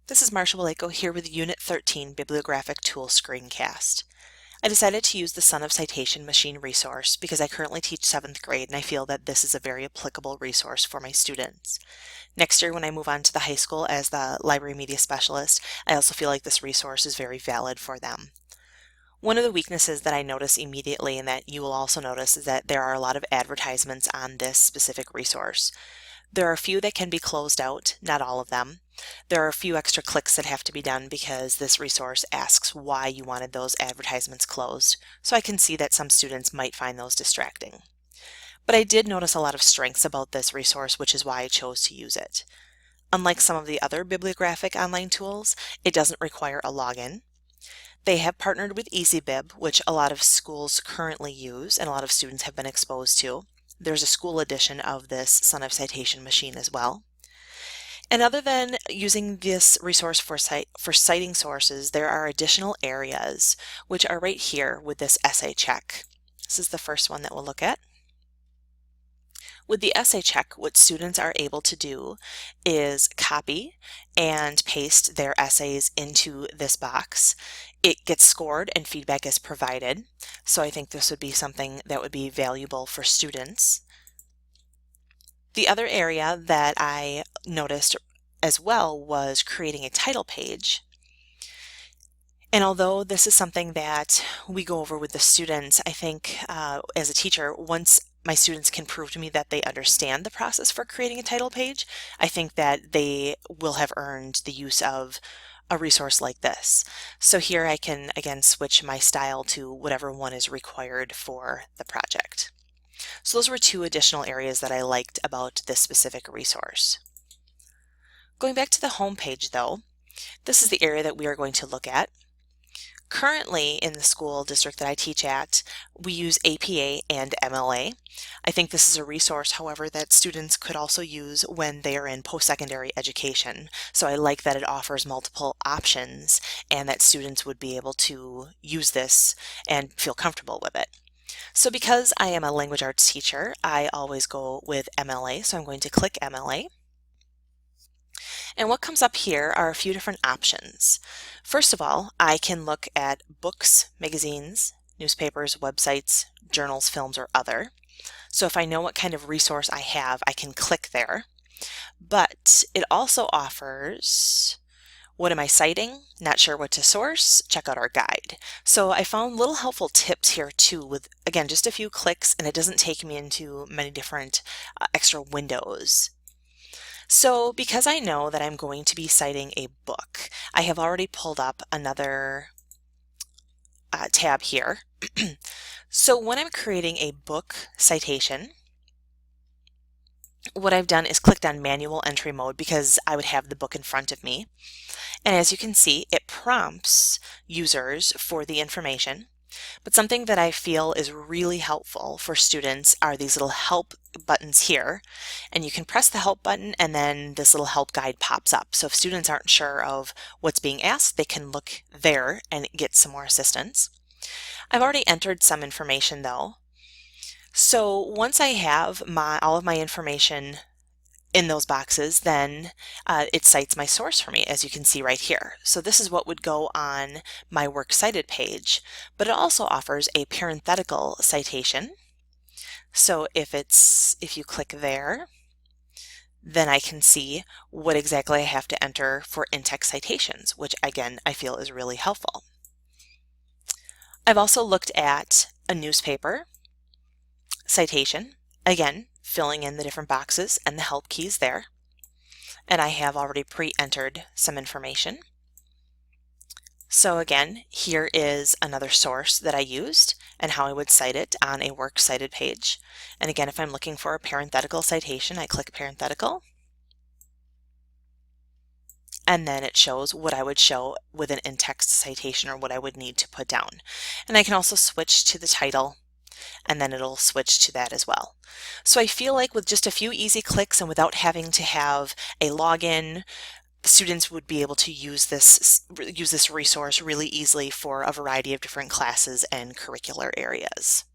This is Marsha Waleko here with Unit 13 Bibliographic Tool Screencast. I decided to use the Son of Citation machine resource because I currently teach 7th grade and I feel that this is a very applicable resource for my students. Next year when I move on to the high school as the library media specialist, I also feel like this resource is very valid for them. One of the weaknesses that I notice immediately and that you will also notice is that there are a lot of advertisements on this specific resource. There are a few that can be closed out, not all of them. There are a few extra clicks that have to be done because this resource asks why you wanted those advertisements closed, so I can see that some students might find those distracting. But I did notice a lot of strengths about this resource, which is why I chose to use it. Unlike some of the other bibliographic online tools, it doesn't require a login. They have partnered with EasyBib, which a lot of schools currently use and a lot of students have been exposed to. There's a school edition of this Son of Citation machine as well. And other than using this resource for citing sources, there are additional areas which are right here with this essay check. This is the first one that we'll look at. With the essay check, what students are able to do is copy and paste their essays into this box. It gets scored and feedback is provided, so I think this would be something that would be valuable for students. The other area that I noticed as well was creating a title page. And although this is something that we go over with the students, I think as a teacher, once my students can prove to me that they understand the process for creating a title page, I think that they will have earned the use of a resource like this. So here I can again switch my style to whatever one is required for the project. So those were two additional areas that I liked about this specific resource. Going back to the home page though, this is the area that we are going to look at. Currently in the school district that I teach at, we use APA and MLA. I think this is a resource, however, that students could also use when they are in post-secondary education. So I like that it offers multiple options and that students would be able to use this and feel comfortable with it. So because I am a language arts teacher, I always go with MLA, so I'm going to click MLA. And what comes up here are a few different options. First of all, I can look at books, magazines, newspapers, websites, journals, films, or other. So if I know what kind of resource I have, I can click there. But it also offers, what am I citing? Not sure what to source? Check out our guide. So I found little helpful tips here too with, again, just a few clicks, and it doesn't take me into many different extra windows. So because I know that I'm going to be citing a book, I have already pulled up another tab here. So when I'm creating a book citation, what I've done is clicked on manual entry mode because I would have the book in front of me. And as you can see, it prompts users for the information. But something that I feel is really helpful for students are these little help buttons here. And you can press the help button and then this little help guide pops up. So if students aren't sure of what's being asked, they can look there and get some more assistance. I've already entered some information though. So once I have all of my information in those boxes, then it cites my source for me, as you can see right here. So this is what would go on my Works Cited page, but it also offers a parenthetical citation. So if you click there, then I can see what exactly I have to enter for in-text citations, which again, I feel is really helpful. I've also looked at a newspaper citation, again, filling in the different boxes and the help keys there. And I have already pre-entered some information. So again, here is another source that I used and how I would cite it on a Works Cited page. And again, if I'm looking for a parenthetical citation, I click parenthetical. And then it shows what I would show with an in-text citation or what I would need to put down. And I can also switch to the title and then it'll switch to that as well. So I feel like with just a few easy clicks and without having to have a login, students would be able to use this resource really easily for a variety of different classes and curricular areas.